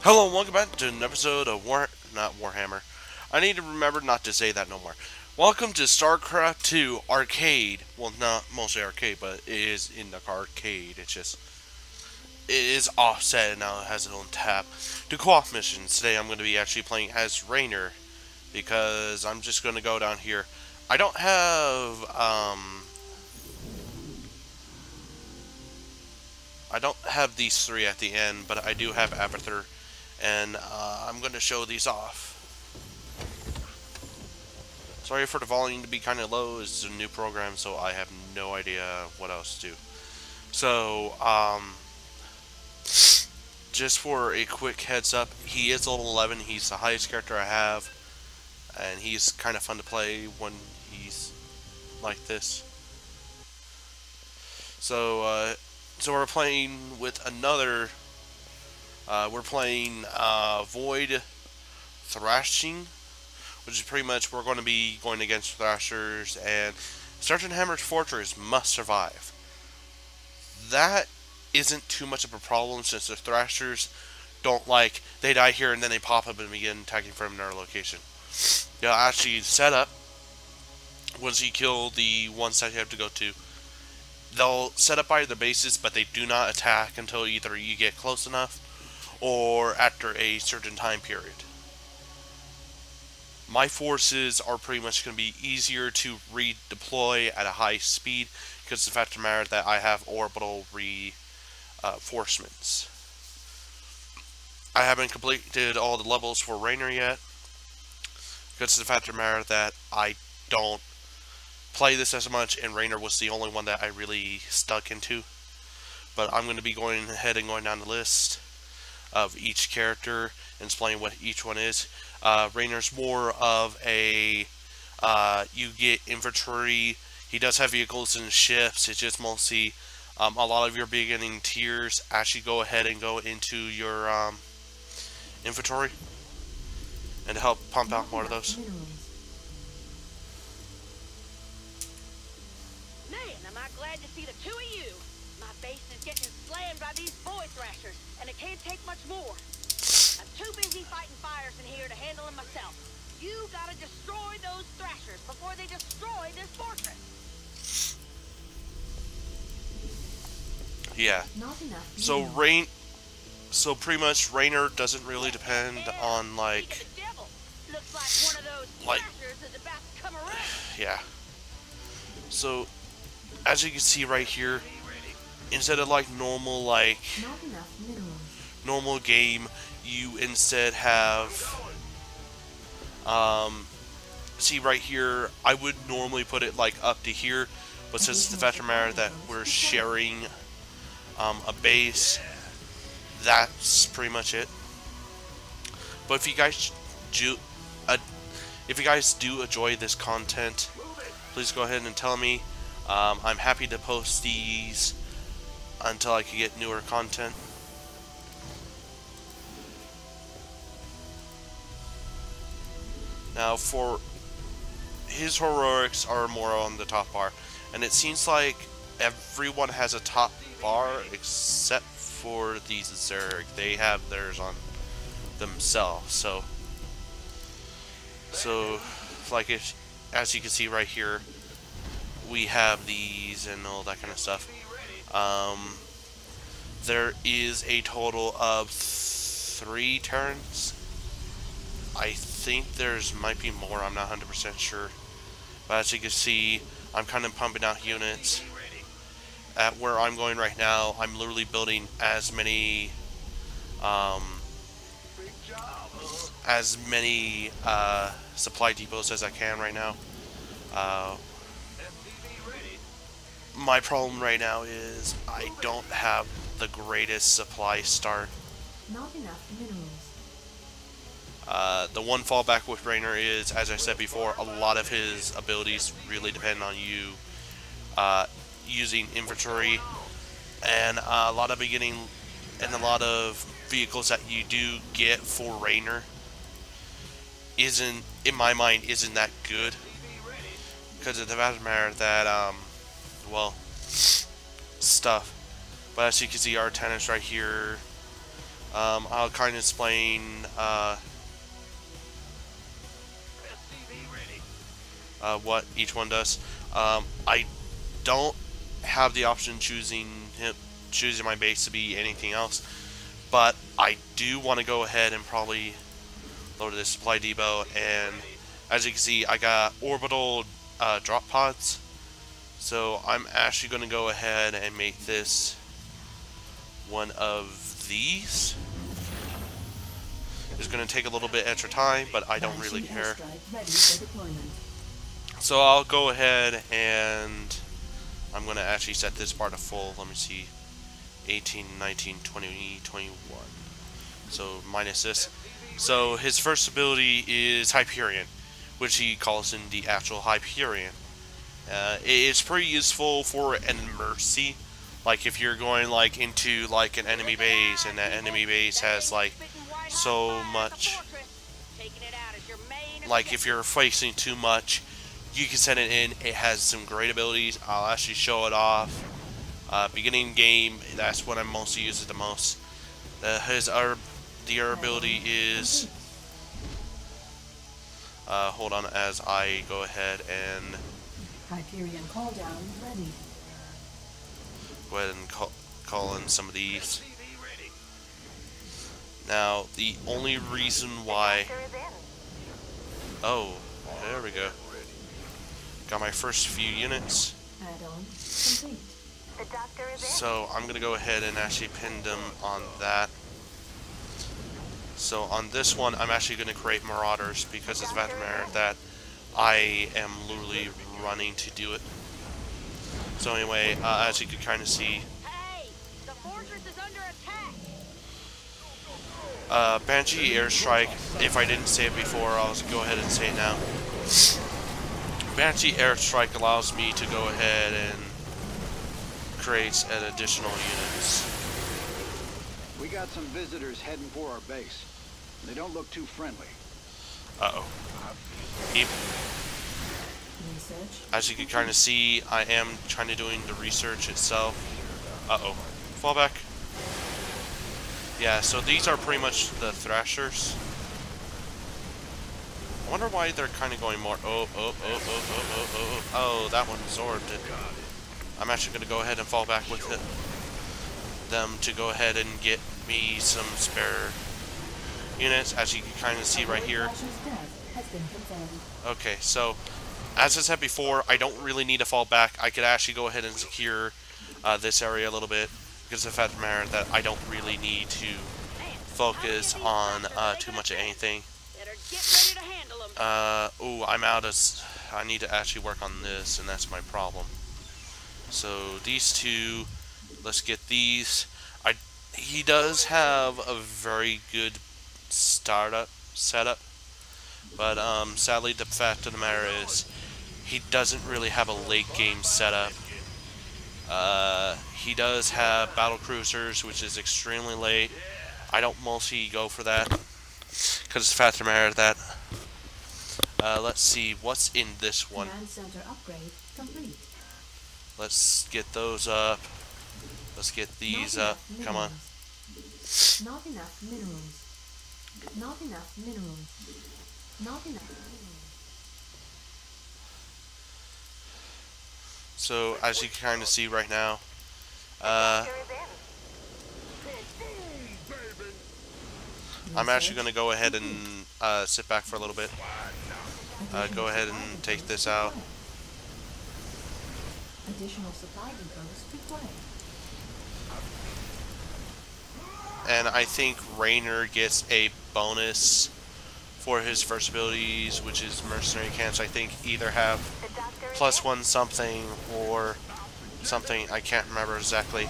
Hello and welcome back to an episode of not Warhammer. I need to remember not to say that no more. Welcome to StarCraft 2 Arcade. Well, not mostly arcade, but it is in the arcade. It is offset and now it has its own tab. To co-op missions. Today I'm going to be actually playing as Raynor because I'm just going to go down here. I don't have these three at the end, but I do have Abathur, and I'm going to show these off. Sorry for the volume to be kind of low. It's a new program, so I have no idea what else to do. So, just for a quick heads up, he is level 11. He's the highest character I have, and he's kind of fun to play when he's like this. So, we're playing with another. We're playing Void Thrashing, which is pretty much we're going to be going against Thrashers, and Sergeant Hammer's Fortress must survive. That isn't too much of a problem since the Thrashers don't they die here and then they pop up and begin attacking from another location. They'll actually set up once you kill the ones that you have to go to. They'll set up by the bases, but they do not attack until either you get close enough or after a certain time period. My forces are pretty much going to be easier to redeploy at a high speed because of the fact of the matter that I have orbital reinforcements. I haven't completed all the levels for Raynor yet because of the fact of the matter that I don't play this as much, and Raynor was the only one that I really stuck into. But I'm going to be going ahead and going down the list of each character and explain what each one is. Raynor's more of a you get infantry. He does have vehicles and ships. It's just mostly a lot of your beginning tiers actually go ahead and go into your inventory and help pump out more of those. Man, am I glad to see the two of you. My base is getting slammed by these Void Thrashers, and it can't take much more. I'm too busy fighting fires in here to handle them myself. You gotta destroy those Thrashers before they destroy this fortress. Yeah. So pretty much Raynor doesn't really depend on Looks like one of those Thrashers is about to come around. Yeah. So as you can see right here, instead of normal game, you instead have see right here, I would normally put it up to here, but since it's the fact of the matter that we're sharing a base, that's pretty much it. But if you guys do enjoy this content, please go ahead and tell me. I'm happy to post these until I can get newer content. Now, for his heroics are more on the top bar, and it seems like everyone has a top bar except for these Zerg. They have theirs on themselves. So as you can see right here, we have these and all that kind of stuff. There is a total of 3 turns. I think there's might be more. I'm not 100% sure. But as you can see, I'm kind of pumping out units. At where I'm going right now, I'm literally building as many supply depots as I can right now. My problem right now is I don't have the greatest supply start. Not enough minerals. The one fallback with Raynor is, as I said before, a lot of his abilities really depend on you using infantry, and a lot of vehicles that you do get for Raynor isn't, in my mind, isn't that good, because of the fact of the matter that stuff. But as you can see, our tenants right here, I'll kind of explain what each one does. I don't have the option choosing my base to be anything else, but I do want to go ahead and probably load this supply depot. And as you can see, I got orbital drop pods, so I'm actually going to go ahead and make this one of these. It's going to take a little bit extra time, but I don't really care. So I'll go ahead and I'm going to actually set this bar to full. Let me see. 18, 19, 20, 21. So minus this. So his first ability is Hyperion, which he calls in the actual Hyperion. It's pretty useful for an mercy. Like if you're going like into like an enemy base and that enemy base has like so much, like if you're facing too much, you can send it in. It has some great abilities. I'll actually show it off. Beginning game, that's what I mostly use it the most. The ability is hold on as I go ahead and Hyperion call down ready. go ahead and call in some of these. Now, the only reason why... Oh, there we go. Got my first few units. Add-on complete. So, I'm going to go ahead and actually pin them on that. So, on this one, I'm actually going to create Marauders because it's matter that I am literally running to do it. So anyway, as you can kind of see, Hey, the fortress is under attack. Banshee Airstrike, if I didn't say it before, I'll go ahead and say it now. Banshee Airstrike allows me to go ahead and create an additional units. We got some visitors heading for our base. They don't look too friendly. Uh-oh. Research. As you can kind of see, I am trying to doing the research itself. Uh-oh. Fall back. Yeah, so these are pretty much the Thrashers. I wonder why they're kind of going more... Oh, that one absorbed it. I'm actually going to go ahead and fall back with them to go ahead and get me some spare units, as you can kind of see right here. Okay, so... As I said before, I don't really need to fall back. I could actually go ahead and secure this area a little bit because of the fact of the matter that I don't really need to focus on too much of anything. Ooh, I'm out of... I need to actually work on this, and that's my problem. So these two, let's get these. He does have a very good setup, but sadly the fact of the matter is he doesn't really have a late game setup. He does have battle cruisers, which is extremely late. I don't mostly go for that because it's the fact of the matter that let's see what's in this one. Command center upgrade complete. Let's get those up. Let's get these up. Come on. Not enough minerals. Not enough minerals. Not enough minerals. So as you can kind of see right now, I'm actually going to go ahead and sit back for a little bit. Go ahead and take this out. Additional supply depots required. And I think Raynor gets a bonus for his first abilities, which is mercenary camps. I think either have +1 something or something. I can't remember exactly.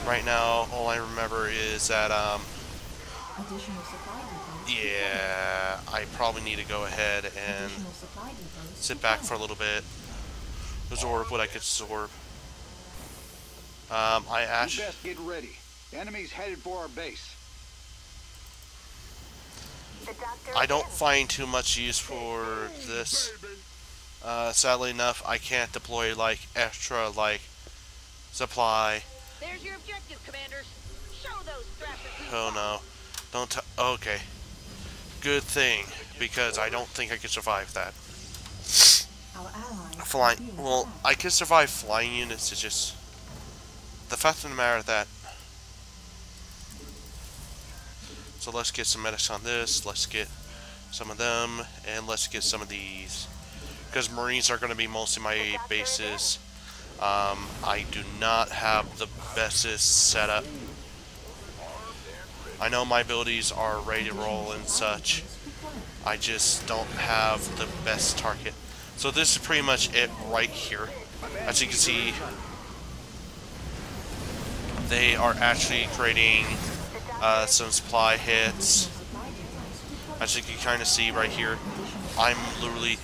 Right now, all I remember is that Additional supply depots. yeah, I probably need to go ahead and Additional supply depots sit back for a little bit. Absorb what I could absorb. I You actually... best get ready. Enemies headed for our base. I don't find too much use for this. Sadly enough, I can't deploy like extra like supply. There's your objective, commanders. Show those thrashers who's Oh boss. no. Don't okay. Good thing, because I don't think I could survive that. Our allies are Flying. being Well, attacked. I could survive flying units. It's just the fact of the matter that. So let's get some medics on this. Let's get some of them, and let's get some of these, because Marines are going to be mostly my bases. I do not have the bestest setup. I know my abilities are ready to roll and such. I just don't have the best target. So this is pretty much it right here. As you can see, they are actually creating some supply hits. As you can kind of see right here, I'm literally...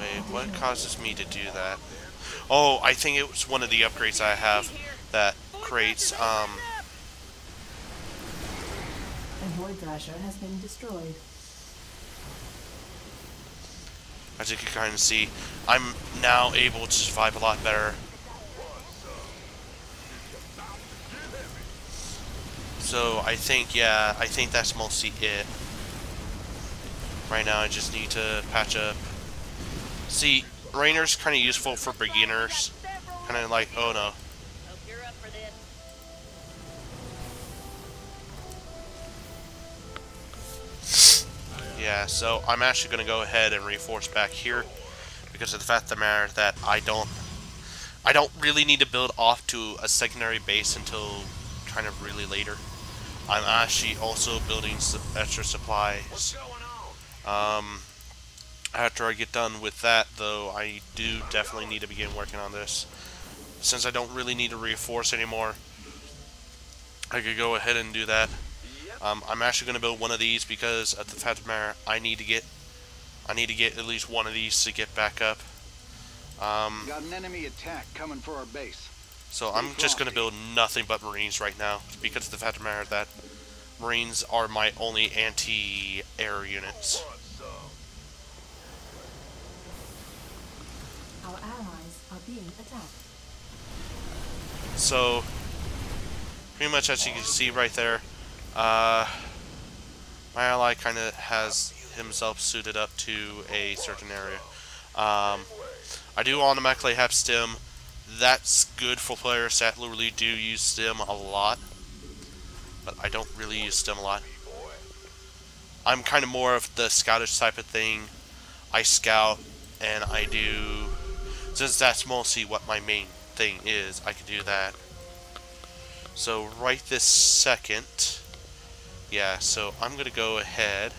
Wait, what causes me to do that? Oh, I think it was one of the upgrades I have that creates, A Void Thrasher has been destroyed. as you can kind of see, I'm now able to survive a lot better. So I think, yeah, I think that's mostly it. Right now I just need to patch up. See, Raynor's kind of useful for beginners. Kind of like, oh no. Hope you're up for this. Yeah, so I'm actually going to go ahead and reinforce back here because of the fact of the matter that I don't really need to build off to a secondary base until kind of really later. I'm actually also building some extra supplies. After I get done with that, though, I do definitely need to begin working on this. Since I don't really need to reinforce anymore, I could go ahead and do that. I'm actually going to build one of these because at the fact of the matter, I need to get at least one of these to get back up. Got an enemy attack coming for our base. So I'm just going to build nothing but Marines right now because of the fact of the matter that Marines are my only anti-air units. Our allies are being attacked. So pretty much as you can see right there, my ally kind of has himself suited up to a certain area. I do automatically have stim. That's good for players that literally do use stim a lot, but I don't really use stim a lot. I'm kind of more of the scoutish type of thing. I scout, and I do, since that's mostly what my main thing is, I can do that. So right this second, yeah, so I'm gonna go ahead.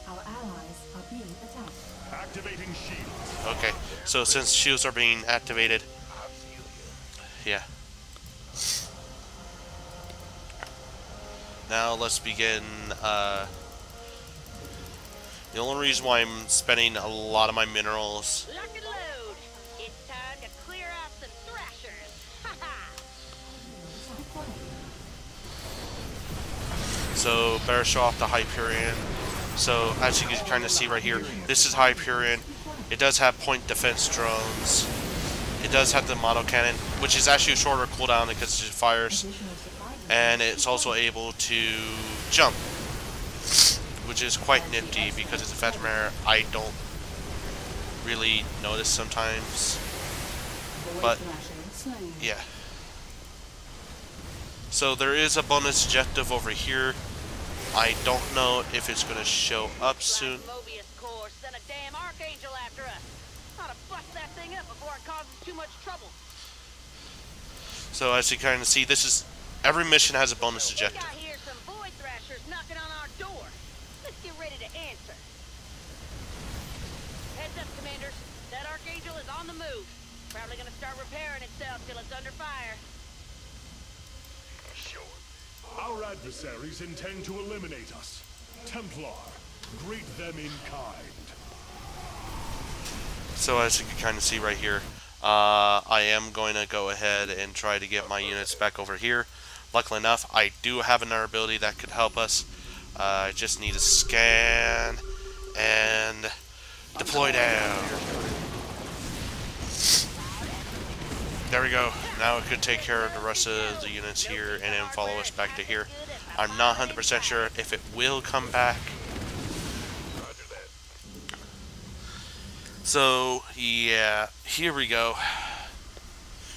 Our allies are being attacked. Activating shields. Okay, so since shields are being activated, yeah. Now let's begin. The only reason why I'm spending a lot of my minerals. Lock and load. It's time to clear out some thrashers. Ha ha. So better show off the Hyperion. So as you can kind of see right here, this is Hyperion. It does have point defense drones. It does have the model cannon, which is actually a shorter cooldown because it fires, and it's also able to jump, which is quite nifty because it's a fact of the matter I don't really notice sometimes. But yeah. So there is a bonus objective over here. I don't know if it's going to show up soon. Mobius Corps sent a damn archangel after us. Ought to bust that thing up before it causes too much trouble. So as you kind of see, this is every mission has a bonus We objective. got here some void thrashers knocking on our door. Let's get ready to answer. Heads up, commanders. That archangel is on the move. Probably gonna start repairing itself till it's under fire. Our adversaries intend to eliminate us. Templar, greet them in kind. So as you can kind of see right here, I am going to go ahead and try to get my units back over here. Luckily enough, I do have another ability that could help us. I just need to scan and deploy down. There we go. Now it could take care of the rest of the units here and then follow us back to here. I'm not 100% sure if it will come back. So, yeah, here we go.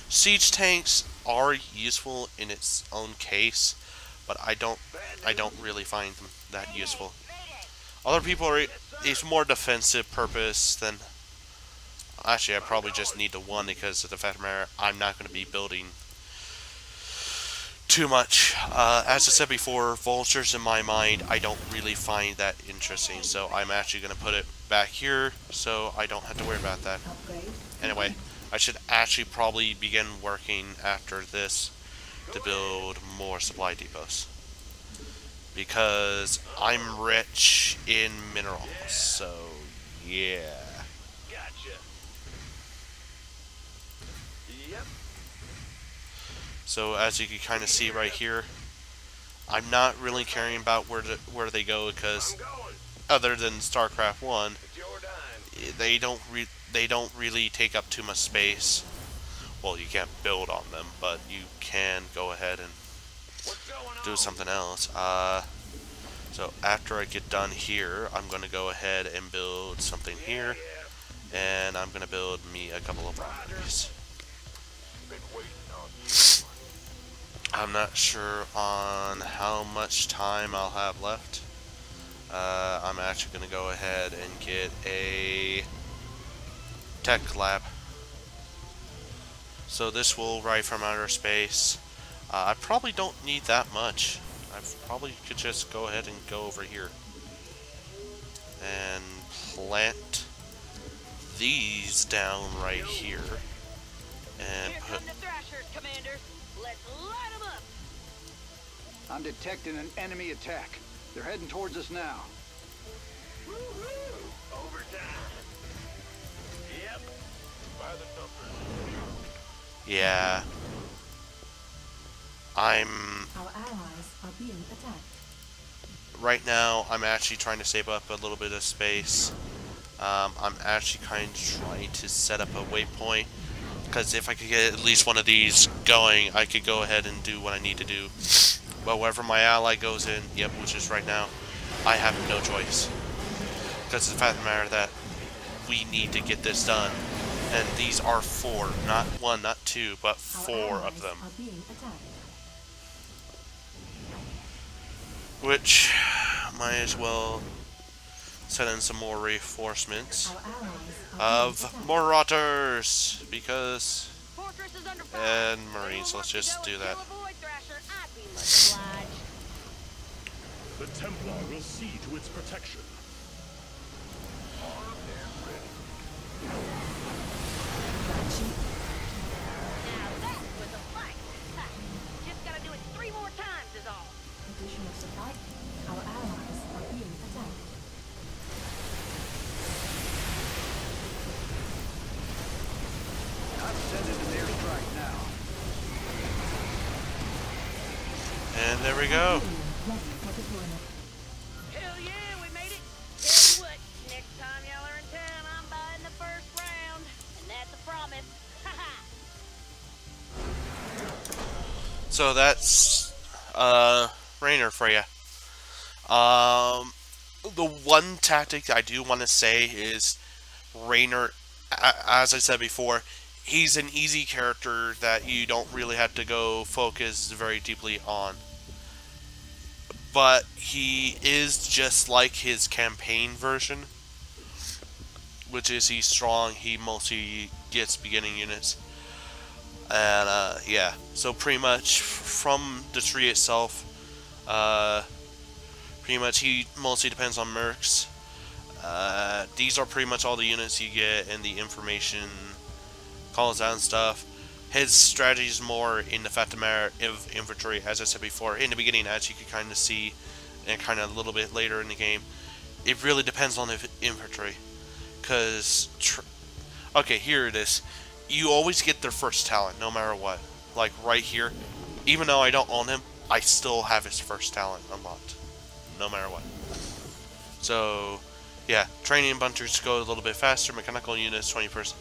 Siege tanks are useful in its own case, but I don't really find them that useful. Other people are, it's more defensive purpose than. Actually, I probably just need the one because of the fact of the matter, I'm not going to be building too much. As I said before, vultures in my mind, I don't really find that interesting, so I'm actually going to put it back here so I don't have to worry about that. Anyway, I should actually probably begin working after this to build more supply depots, because I'm rich in minerals, so yeah. So as you can kind of see right here, I'm not really caring about where they go, because other than StarCraft 1, they don't really take up too much space. Well, you can't build on them, but you can go ahead and do something else. So after I get done here, I'm going to go ahead and build something here, and I'm going to build me a couple of armories. I'm not sure on how much time I'll have left. I'm actually going to go ahead and get a tech lab. So this will ride from outer space. I probably don't need that much. I probably could just go ahead and go over here and plant these down right here and Here put. come the thrashers, commanders. Let's light 'em up. I'm detecting an enemy attack. They're heading towards us now. Woohoo! Overtime. Yep. By the numbers. Yeah. Our allies are being attacked. Right now, I'm actually trying to save up a little bit of space. I'm actually kind of trying to set up a waypoint, because if I could get at least one of these going, I could go ahead and do what I need to do. But wherever my ally goes in, yep, which is right now, I have no choice. Because the fact of the matter that we need to get this done. And these are 4, not 1, not 2, but 4 of them. Are being attacked. Which, might as well send in some more reinforcements Our allies are of being attacked. Marauders, because, Fortress is under fire. and Anyone Marines, let's wants to just go do and that. kill a void thrasher, I'd be much obliged. The Templar will see to its protection. Now that was a fight. Ha. Just gotta do it 3 more times is all. Additional supply. Our allies are being attacked. I'm sending an airstrike now. And there we go. Ready for deployment. Hell yeah, we made it. Tell you what, next time y'all are in town, I'm buying the first round. And that's a promise. Haha. So that's, Raynor for you. The one tactic I do want to say is Raynor, as I said before, he's an easy character that you don't really have to go focus very deeply on. But he is just like his campaign version, which is he's strong, he mostly gets beginning units. And yeah, so pretty much from the tree itself, pretty much he mostly depends on mercs. These are pretty much all the units you get and the information calls out and stuff. His strategy is more in the fact of infantry, as I said before. In the beginning, as you can kind of see, and kind of a little bit later in the game, it really depends on the infantry. Because, okay, here it is. You always get their first talent, no matter what. Like right here, even though I don't own him, I still have his first talent unlocked, no matter what. So, yeah, training bunchers go a little bit faster. Mechanical units 20%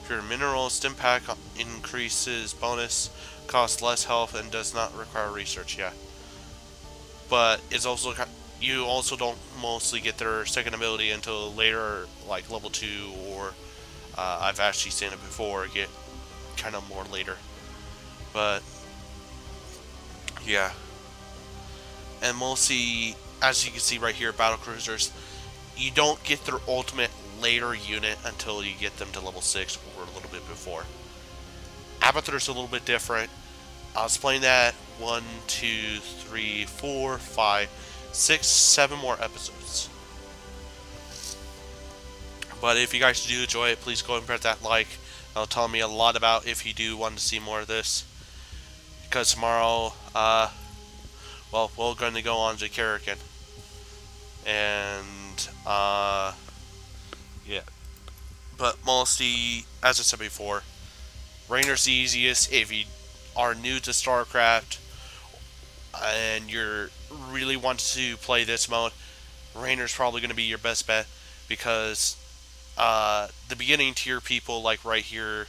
Pure mineral stim pack increases bonus, costs less health, and does not require research. Yeah, but it's also you also don't mostly get their second ability until later, like level 2, or I've actually seen it before get kind of more later. But yeah, and mostly as you can see right here, battle cruisers, you don't get their ultimate later unit until you get them to level 6 or a little bit before. Abathur's a little bit different. I was playing that 1, 2, 3, 4, 5, 6, 7 more episodes. But if you guys do enjoy it, please go and press that like. That'll tell me a lot about if you do want to see more of this. Because tomorrow, well, we're going to go on to Karrakin. And, yeah. But mostly, as I said before, Raynor's the easiest if you are new to StarCraft and you're really want to play this mode. Raynor's probably going to be your best bet because the beginning tier people, like right here,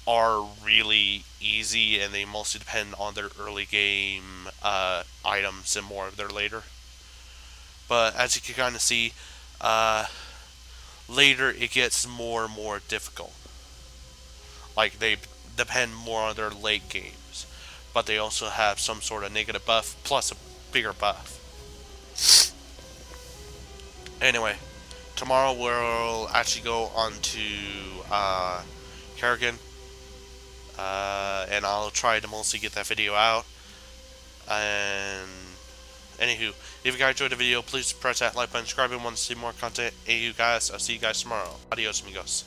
are really easy and they mostly depend on their early game items and more of their later. But as you can kind of see, later it gets more and more difficult. Like they depend more on their late games, but they also have some sort of negative buff plus a bigger buff. Anyway, tomorrow we'll actually go on to Karrakin, and I'll try to mostly get that video out. And anywho, if you guys enjoyed the video, please press that like button, subscribe, and want to see more content. Hey, you guys, I'll see you guys tomorrow. Adios, amigos.